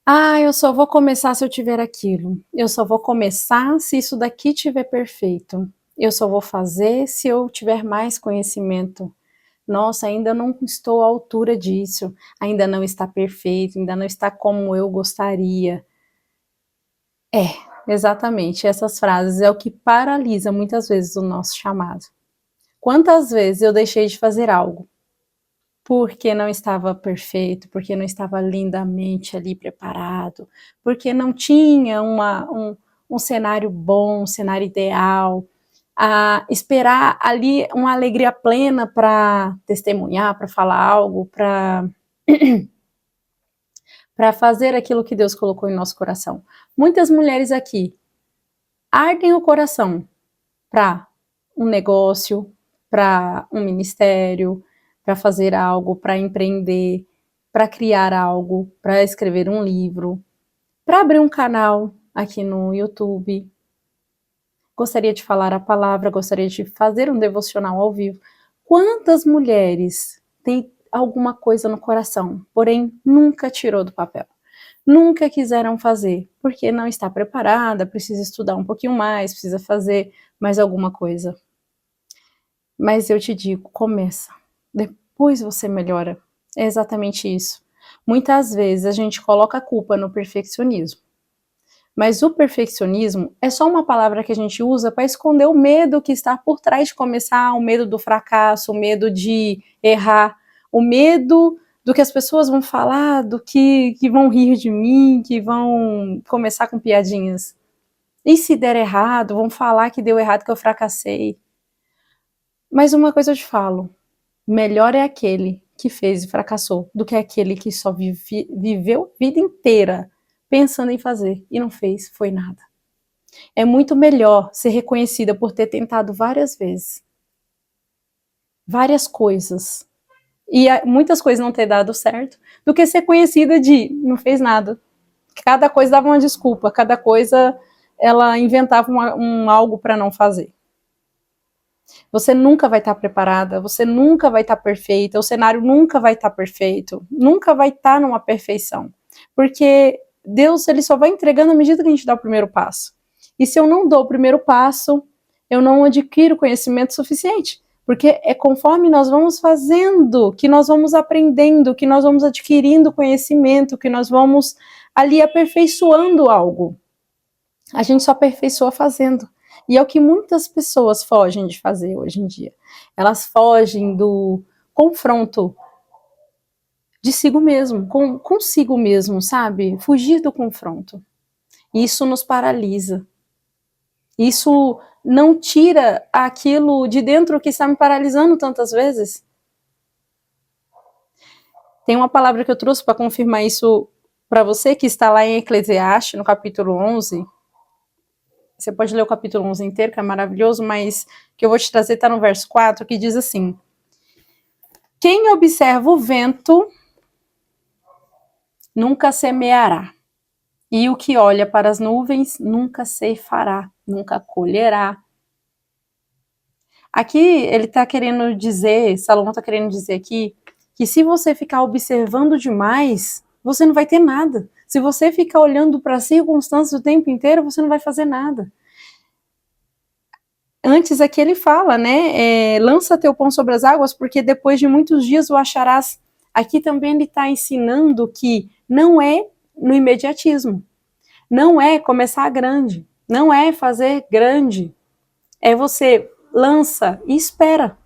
Ah, eu só vou começar se eu tiver aquilo. Eu só vou começar se isso daqui tiver perfeito. Eu só vou fazer se eu tiver mais conhecimento. Nossa, ainda não estou à altura disso. Ainda não está perfeito, ainda não está como eu gostaria. É, exatamente. Essas frases é o que paralisa muitas vezes o nosso chamado. Quantas vezes eu deixei de fazer algo porque não estava perfeito, porque não estava lindamente ali preparado, porque não tinha um cenário bom, um cenário ideal, a esperar ali uma alegria plena para testemunhar, para falar algo, para fazer aquilo que Deus colocou em nosso coração. Muitas mulheres aqui ardem o coração para um negócio, para um ministério, para fazer algo, para empreender, para criar algo, para escrever um livro, para abrir um canal aqui no YouTube. Gostaria de falar a palavra, gostaria de fazer um devocional ao vivo. Quantas mulheres têm alguma coisa no coração, porém nunca tirou do papel? Nunca quiseram fazer, porque não está preparada, precisa estudar um pouquinho mais, precisa fazer mais alguma coisa. Mas eu te digo, começa. Depois você melhora. É exatamente isso. Muitas vezes a gente coloca a culpa no perfeccionismo. Mas o perfeccionismo é só uma palavra que a gente usa para esconder o medo que está por trás de começar, o medo do fracasso, o medo de errar, o medo do que as pessoas vão falar, do que vão rir de mim, que vão começar com piadinhas. E se der errado, vão falar que deu errado, que eu fracassei. Mas uma coisa eu te falo, melhor é aquele que fez e fracassou do que aquele que só viveu a vida inteira pensando em fazer e não fez, foi nada. É muito melhor ser reconhecida por ter tentado várias vezes, várias coisas, e muitas coisas não ter dado certo, do que ser conhecida de não fez nada. Cada coisa dava uma desculpa, cada coisa ela inventava algo para não fazer. Você nunca vai estar preparada, você nunca vai estar perfeita, o cenário nunca vai estar perfeito, nunca vai estar numa perfeição. Porque Deus ele só vai entregando à medida que a gente dá o primeiro passo. E se eu não dou o primeiro passo, eu não adquiro conhecimento suficiente. Porque é conforme nós vamos fazendo, que nós vamos aprendendo, que nós vamos adquirindo conhecimento, que nós vamos ali aperfeiçoando algo. A gente só aperfeiçoa fazendo. E é o que muitas pessoas fogem de fazer hoje em dia. Elas fogem do confronto de si mesmo, consigo mesmo, sabe? Fugir do confronto. Isso nos paralisa. Isso não tira aquilo de dentro que está me paralisando tantas vezes. Tem uma palavra que eu trouxe para confirmar isso para você, que está lá em Eclesiastes, no capítulo 11. Você pode ler o capítulo 11 inteiro, que é maravilhoso, mas que eu vou te trazer está no verso 4, que diz assim: quem observa o vento nunca semeará, e o que olha para as nuvens nunca ceifará, nunca colherá. Aqui ele está querendo dizer, Salomão está querendo dizer aqui, que se você ficar observando demais, você não vai ter nada. Se você ficar olhando para as circunstâncias o tempo inteiro, você não vai fazer nada. Antes aqui ele fala, né, lança teu pão sobre as águas, porque depois de muitos dias o acharás. Aqui também ele está ensinando que não é no imediatismo, não é começar grande, não é fazer grande, é você lança e espera.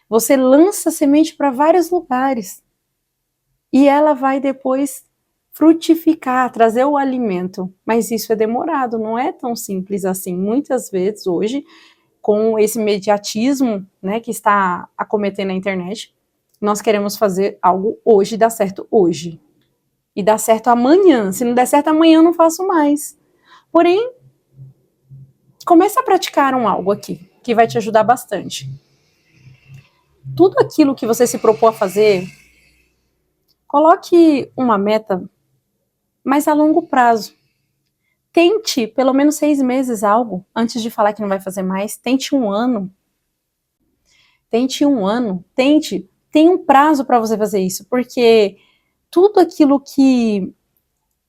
Você lança semente para vários lugares e ela vai depois frutificar, trazer o alimento. Mas isso é demorado, não é tão simples assim. Muitas vezes hoje, com esse imediatismo, né, que está acometendo a internet, nós queremos fazer algo hoje, dar certo hoje. E dar certo amanhã. Se não der certo amanhã, eu não faço mais. Porém, comece a praticar algo aqui, que vai te ajudar bastante. Tudo aquilo que você se propôs a fazer, coloque uma meta, mas a longo prazo. Tente pelo menos 6 meses algo, antes de falar que não vai fazer mais. Tente um ano. Tem um prazo para você fazer isso, porque tudo aquilo que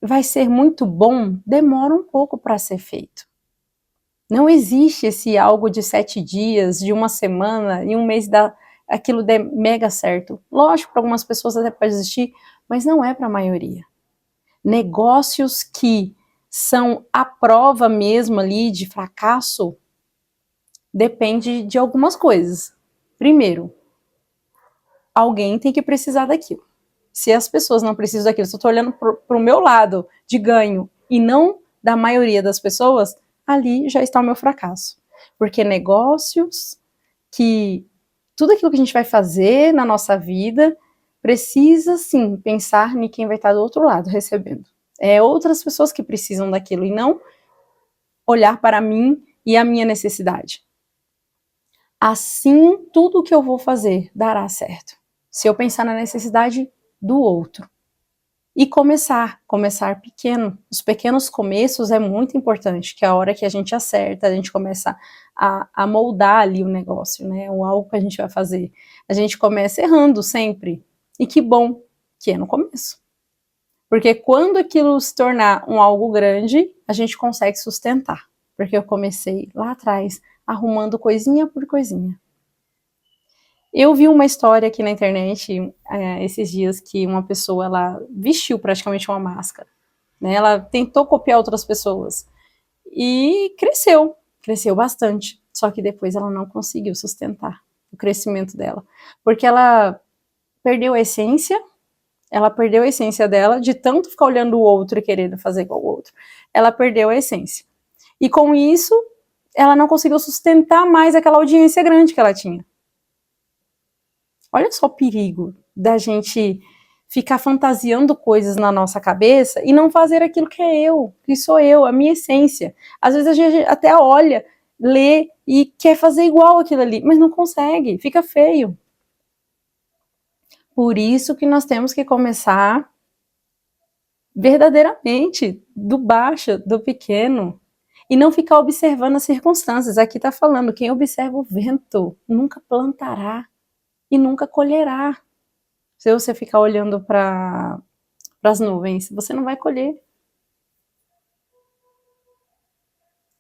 vai ser muito bom, demora um pouco para ser feito. Não existe esse algo de 7 dias, de uma semana, e um mês aquilo der mega certo. Lógico, para algumas pessoas até pode existir, mas não é para a maioria. Negócios que são a prova mesmo ali de fracasso, depende de algumas coisas. Primeiro, alguém tem que precisar daquilo. Se as pessoas não precisam daquilo, se eu estou olhando para o meu lado de ganho e não da maioria das pessoas, ali já está o meu fracasso. Porque negócios que tudo aquilo que a gente vai fazer na nossa vida precisa sim pensar em quem vai estar do outro lado recebendo. É outras pessoas que precisam daquilo e não olhar para mim e a minha necessidade. Assim, tudo que eu vou fazer dará certo. Se eu pensar na necessidade do outro. E começar pequeno. Os pequenos começos é muito importante, que é a hora que a gente acerta, a gente começa a moldar ali o negócio, né? Ou algo que a gente vai fazer. A gente começa errando sempre. E que bom que é no começo. Porque quando aquilo se tornar um algo grande, a gente consegue sustentar. Porque eu comecei lá atrás, arrumando coisinha por coisinha. Eu vi uma história aqui na internet esses dias que uma pessoa ela vestiu praticamente uma máscara, né? Ela tentou copiar outras pessoas e cresceu bastante. Só que depois ela não conseguiu sustentar o crescimento dela, porque ela perdeu a essência. Ela perdeu a essência dela de tanto ficar olhando o outro e querendo fazer igual o outro. Ela perdeu a essência. E com isso, ela não conseguiu sustentar mais aquela audiência grande que ela tinha. Olha só o perigo da gente ficar fantasiando coisas na nossa cabeça e não fazer aquilo que é eu, que sou eu, a minha essência. Às vezes a gente até olha, lê e quer fazer igual aquilo ali, mas não consegue, fica feio. Por isso que nós temos que começar verdadeiramente do baixo, do pequeno, e não ficar observando as circunstâncias. Aqui está falando, quem observa o vento nunca plantará e nunca colherá. Se você ficar olhando para as nuvens, você não vai colher.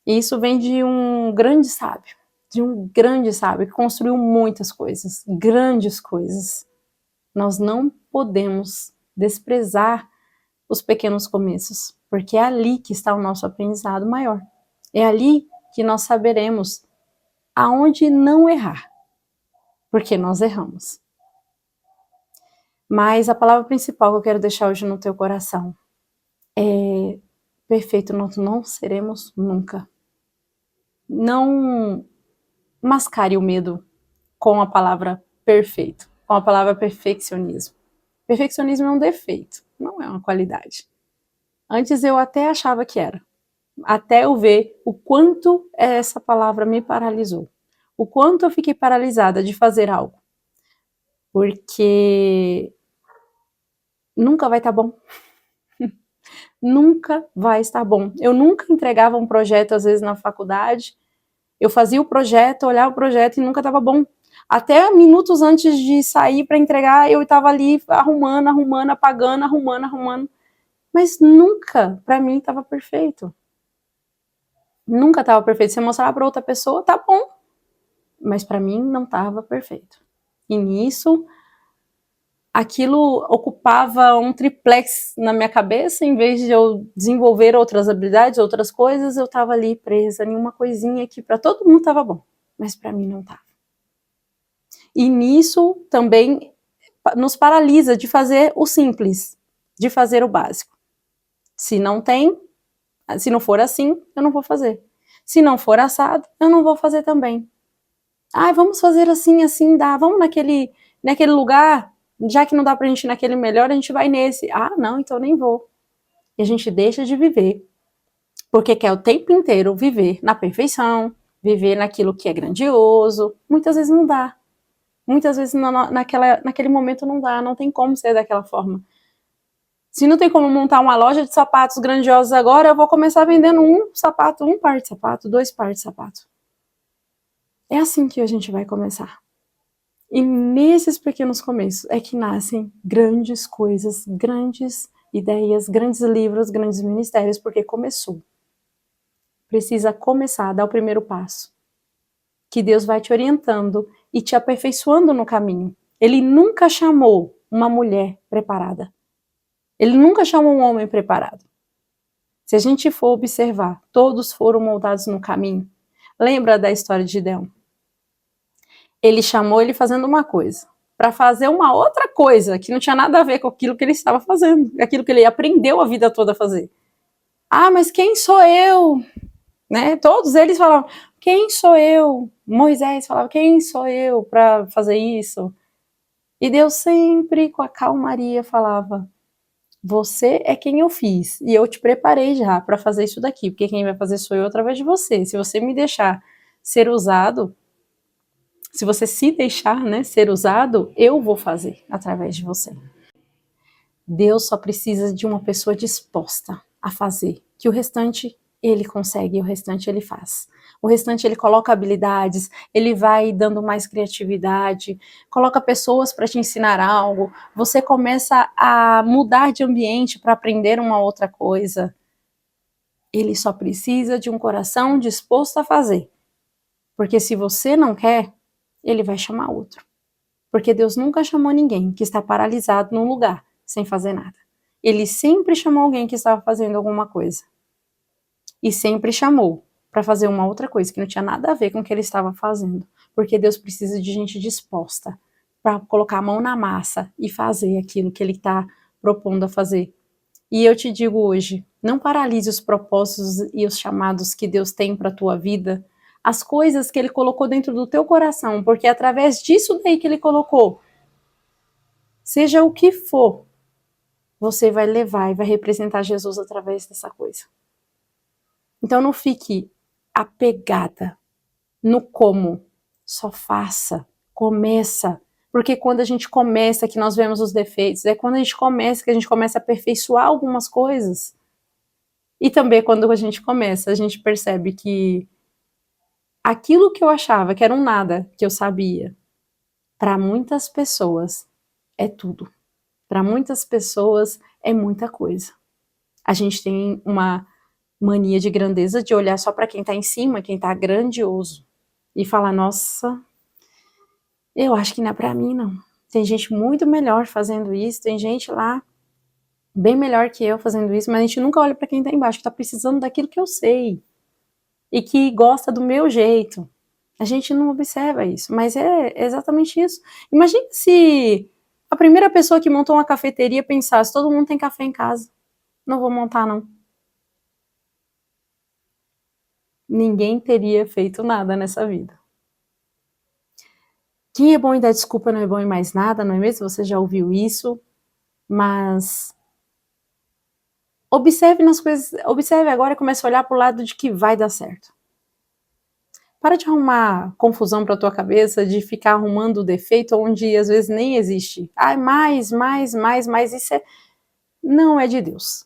E isso vem de um grande sábio que construiu muitas coisas, grandes coisas. Nós não podemos desprezar os pequenos começos, porque é ali que está o nosso aprendizado maior. É ali que nós saberemos aonde não errar, porque nós erramos. Mas a palavra principal que eu quero deixar hoje no teu coração é: perfeito nós não seremos nunca. Não mascare o medo com a palavra perfeito, com a palavra perfeccionismo. Perfeccionismo é um defeito, não é uma qualidade. Antes eu até achava que era, até eu ver o quanto essa palavra me paralisou, o quanto eu fiquei paralisada de fazer algo, porque nunca vai estar bom. Nunca vai estar bom. Eu nunca entregava um projeto, às vezes, na faculdade. Eu fazia o projeto, olhava o projeto e nunca estava bom. Até minutos antes de sair para entregar, eu estava ali arrumando, apagando, arrumando. Mas nunca, para mim, estava perfeito. Nunca estava perfeito. Se eu mostrar para outra pessoa, tá bom. Mas para mim, não estava perfeito. E nisso, aquilo ocupava um triplex na minha cabeça. Em vez de eu desenvolver outras habilidades, outras coisas, eu estava ali presa em uma coisinha que para todo mundo estava bom, mas para mim não estava. E nisso também nos paralisa de fazer o simples, de fazer o básico. Se não tem, se não for assim, eu não vou fazer. Se não for assado, eu não vou fazer também. Vamos fazer assim, assim dá. Vamos naquele lugar. Já que não dá pra gente ir naquele melhor, a gente vai nesse. Não, então nem vou. E a gente deixa de viver, porque quer o tempo inteiro viver na perfeição, viver naquilo que é grandioso. Muitas vezes não dá. Muitas vezes naquele momento não dá, não tem como ser daquela forma. Se não tem como montar uma loja de sapatos grandiosos agora, eu vou começar vendendo um par de sapato, 2 pares de sapato. É assim que a gente vai começar. E nesses pequenos começos é que nascem grandes coisas, grandes ideias, grandes livros, grandes ministérios, porque começou. Precisa começar, dar o primeiro passo. Que Deus vai te orientando e te aperfeiçoando no caminho. Ele nunca chamou uma mulher preparada. Ele nunca chamou um homem preparado. Se a gente for observar, todos foram moldados no caminho. Lembra da história de Gideão? Ele chamou ele fazendo uma coisa, para fazer uma outra coisa, que não tinha nada a ver com aquilo que ele estava fazendo, aquilo que ele aprendeu a vida toda a fazer. Ah, mas quem sou eu? Né? Todos eles falavam, quem sou eu? Moisés falava, quem sou eu para fazer isso? E Deus sempre, com a calmaria, falava, você é quem eu fiz, e eu te preparei já para fazer isso daqui, porque quem vai fazer sou eu através de você. Se você me deixar ser usado, se você se deixar, né, ser usado, eu vou fazer através de você. Deus só precisa de uma pessoa disposta a fazer, que o restante ele consegue, o restante ele faz. O restante ele coloca habilidades, ele vai dando mais criatividade, coloca pessoas para te ensinar algo, você começa a mudar de ambiente para aprender uma outra coisa. Ele só precisa de um coração disposto a fazer. Porque se você não quer, ele vai chamar outro. Porque Deus nunca chamou ninguém que está paralisado num lugar, sem fazer nada. Ele sempre chamou alguém que estava fazendo alguma coisa. E sempre chamou para fazer uma outra coisa que não tinha nada a ver com o que ele estava fazendo. Porque Deus precisa de gente disposta para colocar a mão na massa e fazer aquilo que ele está propondo a fazer. E eu te digo hoje, não paralise os propósitos e os chamados que Deus tem para a tua vida, as coisas que ele colocou dentro do teu coração, porque é através disso daí que ele colocou, seja o que for, você vai levar e vai representar Jesus através dessa coisa. Então não fique apegada no como, só faça, começa. Porque quando a gente começa que nós vemos os defeitos, é quando a gente começa que a gente começa a aperfeiçoar algumas coisas. E também quando a gente começa, a gente percebe que aquilo que eu achava que era um nada, que eu sabia, para muitas pessoas é tudo. Para muitas pessoas é muita coisa. A gente tem uma mania de grandeza de olhar só para quem está em cima, quem está grandioso, e falar, nossa, eu acho que não é para mim, não. Tem gente muito melhor fazendo isso, tem gente lá bem melhor que eu fazendo isso, mas a gente nunca olha para quem está embaixo, que está precisando daquilo que eu sei e que gosta do meu jeito. A gente não observa isso, mas é exatamente isso. Imagina se a primeira pessoa que montou uma cafeteria pensasse, todo mundo tem café em casa, não vou montar não. Ninguém teria feito nada nessa vida. Quem é bom em dar desculpa não é bom em mais nada, não é mesmo? Você já ouviu isso, mas observe nas coisas, observe agora e comece a olhar para o lado de que vai dar certo. Para de arrumar confusão para tua cabeça, de ficar arrumando defeito onde às vezes nem existe. Ah, mais, isso não é de Deus.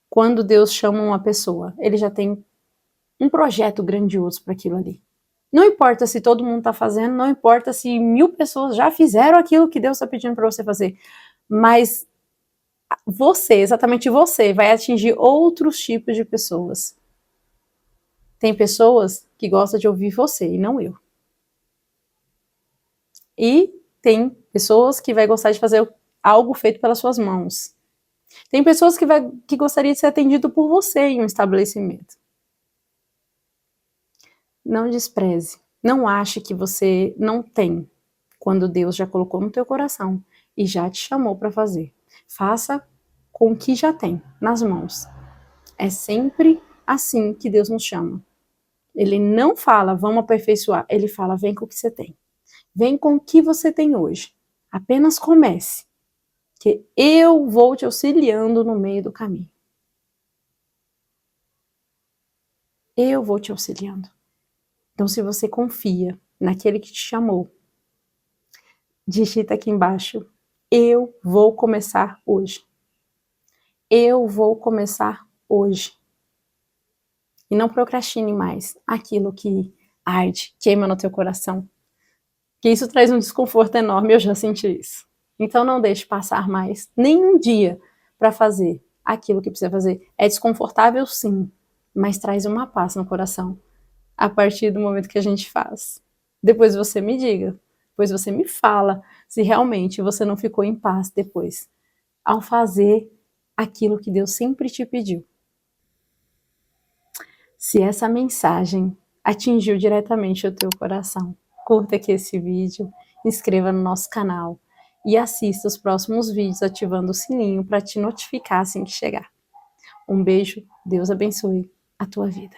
Quando Deus chama uma pessoa, ele já tem um projeto grandioso para aquilo ali. Não importa se todo mundo está fazendo, não importa se 1000 pessoas já fizeram aquilo que Deus está pedindo para você fazer, mas você, exatamente você, vai atingir outros tipos de pessoas. Tem pessoas que gostam de ouvir você e não eu. E tem pessoas que vai gostar de fazer algo feito pelas suas mãos. Tem pessoas que gostaria de ser atendido por você em um estabelecimento. Não despreze. Não ache que você não tem, quando Deus já colocou no teu coração e já te chamou para fazer. Faça com o que já tem nas mãos. É sempre assim que Deus nos chama. Ele não fala, vamos aperfeiçoar. Ele fala, vem com o que você tem. Vem com o que você tem hoje. Apenas comece. Que eu vou te auxiliando no meio do caminho. Eu vou te auxiliando. Então, se você confia naquele que te chamou, digita aqui embaixo, eu vou começar hoje. Eu vou começar hoje. E não procrastine mais aquilo que arde, queima no teu coração. Que isso traz um desconforto enorme, eu já senti isso. Então não deixe passar mais nem um dia para fazer aquilo que precisa fazer. É desconfortável, sim, mas traz uma paz no coração a partir do momento que a gente faz. Depois você me diga, depois você me fala se realmente você não ficou em paz depois, ao fazer aquilo que Deus sempre te pediu. Se essa mensagem atingiu diretamente o teu coração, curta aqui esse vídeo, inscreva no nosso canal e assista os próximos vídeos ativando o sininho para te notificar assim que chegar. Um beijo, Deus abençoe a tua vida.